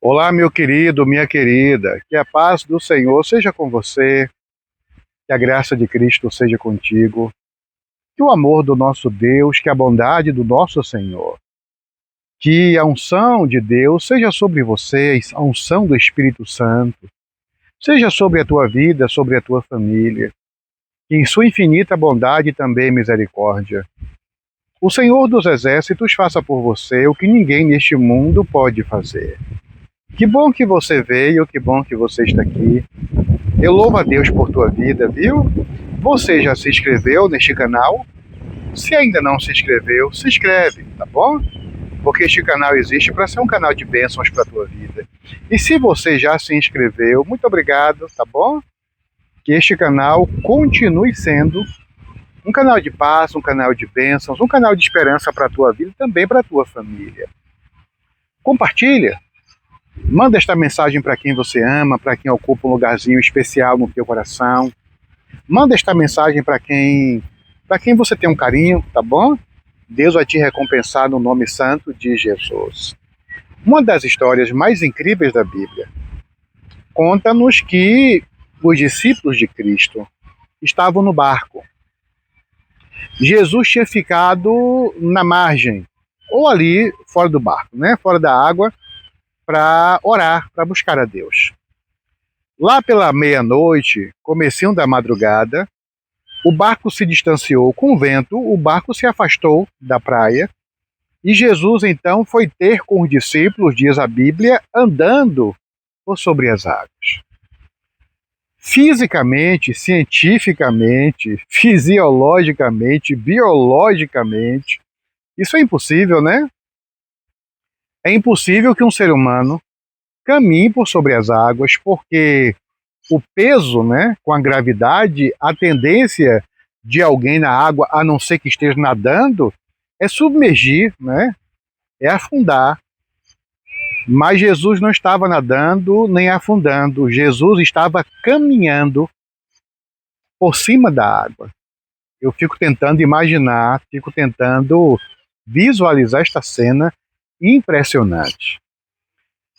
Olá, meu querido, minha querida, que a paz do Senhor seja com você, que a graça de Cristo seja contigo, que o amor do nosso Deus, que a bondade do nosso Senhor, que a unção de Deus seja sobre vocês, a unção do Espírito Santo, seja sobre a tua vida, sobre a tua família, que em sua infinita bondade e também misericórdia, o Senhor dos Exércitos faça por você o que ninguém neste mundo pode fazer. Que bom que você veio, que bom que você está aqui. Eu louvo a Deus por tua vida, viu? Você já se inscreveu neste canal? Se ainda não se inscreveu, se inscreve, tá bom? Porque este canal existe para ser um canal de bênçãos para a tua vida. E se você já se inscreveu, muito obrigado, tá bom? Que este canal continue sendo um canal de paz, um canal de bênçãos, um canal de esperança para a tua vida e também para a tua família. Compartilha, manda esta mensagem para quem você ama, para quem ocupa um lugarzinho especial no teu coração. Manda esta mensagem para quem você tem um carinho, tá bom? Deus vai te recompensar no nome santo de Jesus. Uma das histórias mais incríveis da Bíblia conta-nos que os discípulos de Cristo estavam no barco. Jesus tinha ficado na margem, ou ali fora do barco, né? Fora da água, para orar, para buscar a Deus. Lá pela meia-noite, comecinho da madrugada, o barco se distanciou com o vento, o barco se afastou da praia, e Jesus então foi ter com os discípulos, diz a Bíblia, andando por sobre as águas. Fisicamente, cientificamente, fisiologicamente, biologicamente, isso é impossível, né? É impossível que um ser humano caminhe por sobre as águas, porque o peso, né, com a gravidade, a tendência de alguém na água, a não ser que esteja nadando, é submergir, né, é afundar. Mas Jesus não estava nadando nem afundando, Jesus estava caminhando por cima da água. Eu fico tentando imaginar, fico tentando visualizar esta cena impressionante.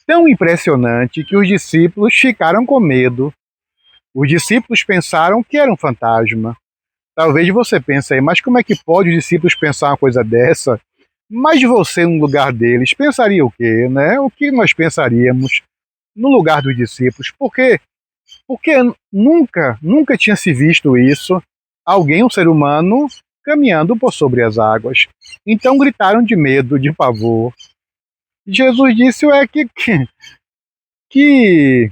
Tão impressionante que os discípulos ficaram com medo. Os discípulos pensaram que era um fantasma. Talvez você pense aí, mas como é que pode os discípulos pensar uma coisa dessa? Mas você, no lugar deles, pensaria o quê, né? O que nós pensaríamos no lugar dos discípulos? Porque nunca tinha se visto isso, alguém, um ser humano, caminhando por sobre as águas. Então gritaram de medo, de pavor. Jesus disse, que, que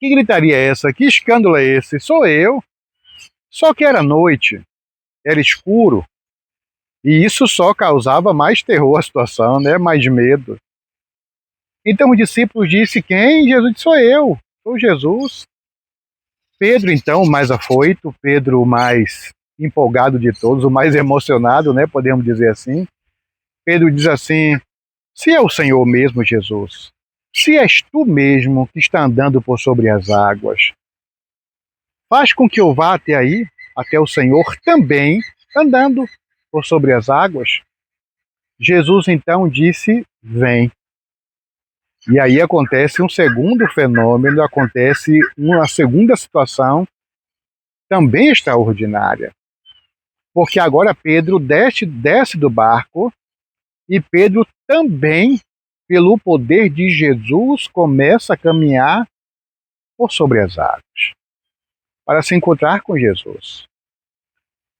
gritaria é essa? Que escândalo é esse? Sou eu. Só que era noite, era escuro, e isso só causava mais terror à situação, né? Mais medo. Então os discípulos disse quem? Jesus disse, sou eu, sou Jesus. Pedro, então, o mais afoito, Pedro, o mais empolgado de todos, o mais emocionado, né? Podemos dizer assim. Pedro diz assim, se é o Senhor mesmo, Jesus, se és tu mesmo que está andando por sobre as águas, faz com que eu vá até aí, até o Senhor também, andando por sobre as águas. Jesus então disse, vem. E aí acontece um segundo fenômeno, acontece uma segunda situação também extraordinária. Porque agora Pedro desce do barco e Pedro também, pelo poder de Jesus, começa a caminhar por sobre as águas para se encontrar com Jesus.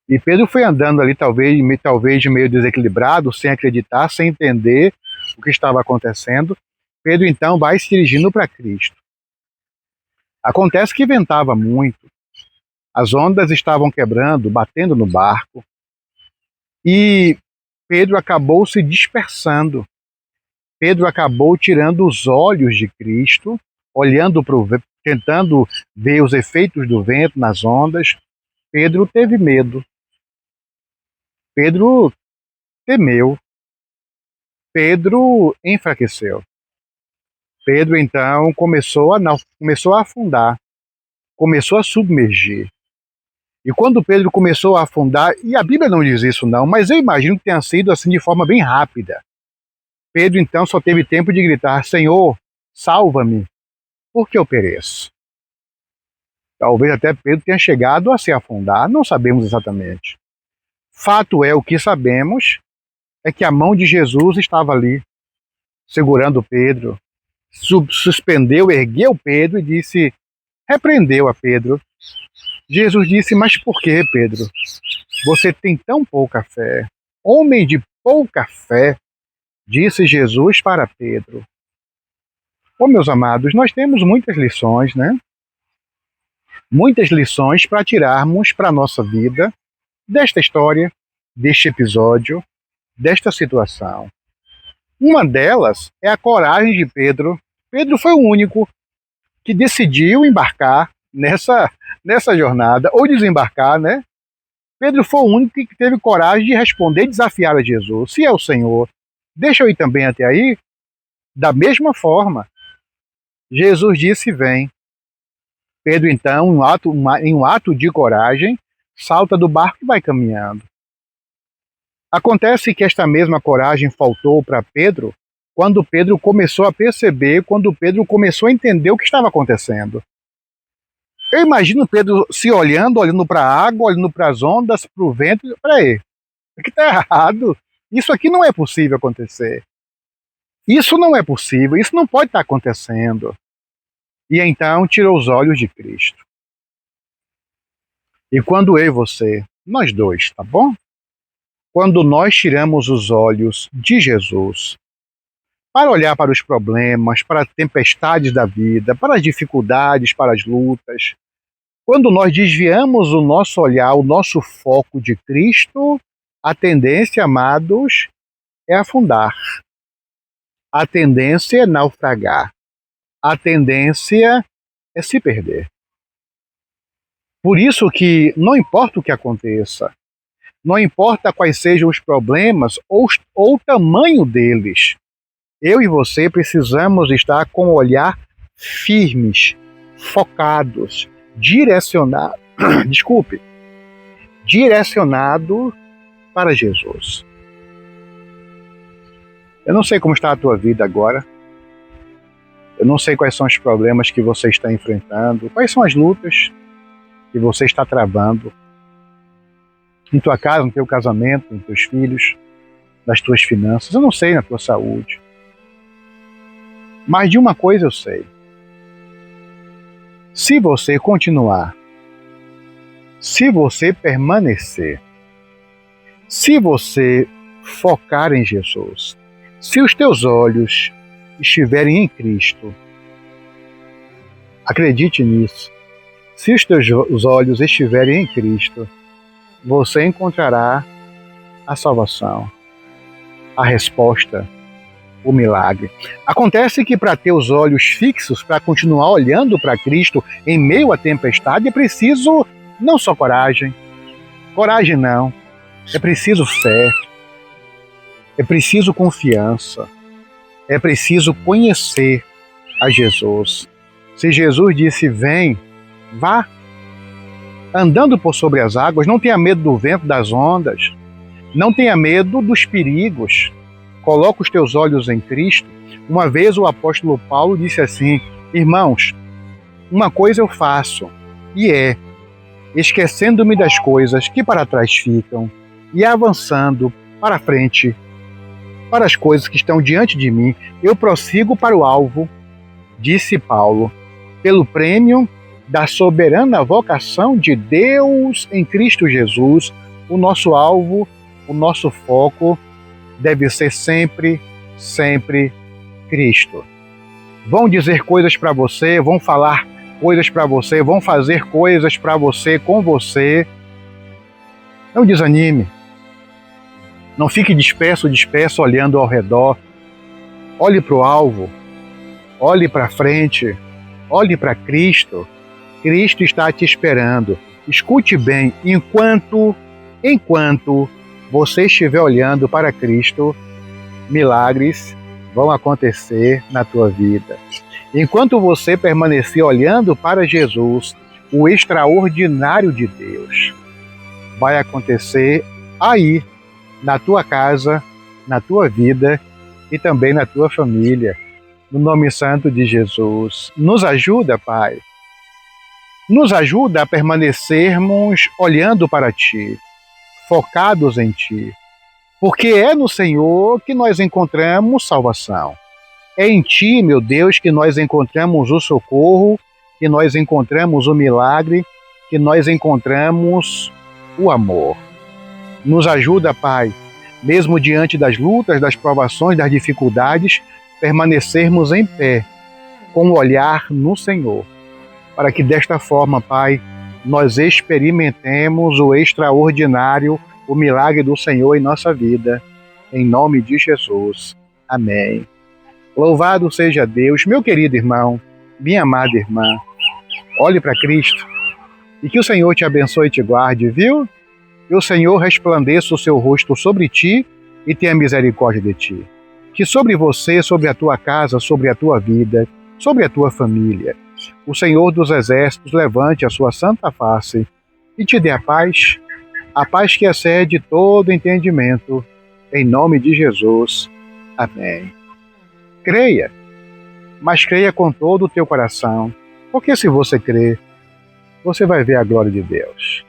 E Pedro foi andando ali, talvez meio desequilibrado, sem acreditar, sem entender o que estava acontecendo. Pedro então vai se dirigindo para Cristo. Acontece que ventava muito, as ondas estavam quebrando, batendo no barco, e Pedro acabou se dispersando. Pedro acabou tirando os olhos de Cristo, olhando para o vento, tentando ver os efeitos do vento nas ondas. Pedro teve medo. Pedro temeu. Pedro enfraqueceu. Pedro então começou a afundar, começou a submergir. E quando Pedro começou a afundar, e a Bíblia não diz isso não, mas eu imagino que tenha sido assim de forma bem rápida. Pedro então só teve tempo de gritar, Senhor, salva-me, porque eu pereço. Talvez até Pedro tenha chegado a se afundar, não sabemos exatamente. Fato é, o que sabemos é que a mão de Jesus estava ali, segurando Pedro, suspendeu, ergueu Pedro e disse, repreendeu a Pedro. Jesus disse, mas por que, Pedro? Você tem tão pouca fé. Homem de pouca fé, disse Jesus para Pedro. Meus amados, nós temos muitas lições, né? Muitas lições para tirarmos para a nossa vida desta história, deste episódio, desta situação. Uma delas é a coragem de Pedro. Pedro foi o único que decidiu embarcar nessa jornada, ou desembarcar, né? Pedro foi o único que teve coragem de responder e desafiar a Jesus. Se é o Senhor, deixa eu ir também até aí. Da mesma forma, Jesus disse, vem. Pedro, então, em um ato de coragem, salta do barco e vai caminhando. Acontece que esta mesma coragem faltou para Pedro quando Pedro começou a perceber, quando Pedro começou a entender o que estava acontecendo. Eu imagino Pedro se olhando para a água, olhando para as ondas, para o vento. Peraí, isso aqui está errado. Isso aqui não é possível acontecer. Isso não é possível, isso não pode estar acontecendo. E então tirou os olhos de Cristo. E quando eu e você, nós dois, tá bom? Quando nós tiramos os olhos de Jesus para olhar para os problemas, para as tempestades da vida, para as dificuldades, para as lutas, quando nós desviamos o nosso olhar, o nosso foco de Cristo, a tendência, amados, é afundar. A tendência é naufragar. A tendência é se perder. Por isso que não importa o que aconteça, não importa quais sejam os problemas ou o tamanho deles, eu e você precisamos estar com o olhar firmes, focados, direcionado para Jesus. Eu não sei como está a tua vida agora. Eu não sei quais são os problemas que você está enfrentando, quais são as lutas que você está travando em tua casa, no teu casamento, em teus filhos, nas tuas finanças. Eu não sei, na tua saúde. Mas de uma coisa eu sei. Se você continuar, se você permanecer, se você focar em Jesus, se os teus olhos estiverem em Cristo, acredite nisso, se os teus olhos estiverem em Cristo, você encontrará a salvação, a resposta, o milagre. Acontece que para ter os olhos fixos, para continuar olhando para Cristo em meio à tempestade, é preciso não só coragem não, é preciso fé, é preciso confiança, é preciso conhecer a Jesus. Se Jesus disse, vem, vá, andando por sobre as águas, não tenha medo do vento, das ondas, não tenha medo dos perigos, coloca os teus olhos em Cristo. Uma vez o apóstolo Paulo disse assim, irmãos, uma coisa eu faço, e é, esquecendo-me das coisas que para trás ficam, e avançando para a frente, para as coisas que estão diante de mim, eu prossigo para o alvo, disse Paulo, pelo prêmio da soberana vocação de Deus em Cristo Jesus. O nosso alvo, o nosso foco deve ser sempre, sempre Cristo. Vão dizer coisas para você, vão falar coisas para você, vão fazer coisas para você, com você. Não desanime. Não fique disperso olhando ao redor. Olhe para o alvo, olhe para frente, olhe para Cristo. Cristo está te esperando. Escute bem, enquanto você estiver olhando para Cristo, milagres vão acontecer na tua vida. Enquanto você permanecer olhando para Jesus, o extraordinário de Deus vai acontecer aí, na tua casa, na tua vida e também na tua família. no nome santo de Jesus. Nos ajuda, Pai. Nos ajuda a permanecermos olhando para Ti, focados em Ti, porque é no Senhor que nós encontramos salvação. É em Ti, meu Deus, que nós encontramos o socorro, que nós encontramos o milagre, que nós encontramos o amor. Nos ajuda, Pai, mesmo diante das lutas, das provações, das dificuldades, permanecermos em pé, com o olhar no Senhor, para que desta forma, Pai, nós experimentemos o extraordinário, o milagre do Senhor em nossa vida. Em nome de Jesus. Amém. Louvado seja Deus, meu querido irmão, minha amada irmã. Olhe para Cristo e que o Senhor te abençoe e te guarde, viu? Que o Senhor resplandeça o seu rosto sobre ti e tenha misericórdia de ti. Que sobre você, sobre a tua casa, sobre a tua vida, sobre a tua família, o Senhor dos Exércitos levante a sua santa face e te dê a paz que excede todo entendimento, em nome de Jesus. Amém. Creia, mas creia com todo o teu coração, porque se você crer, você vai ver a glória de Deus.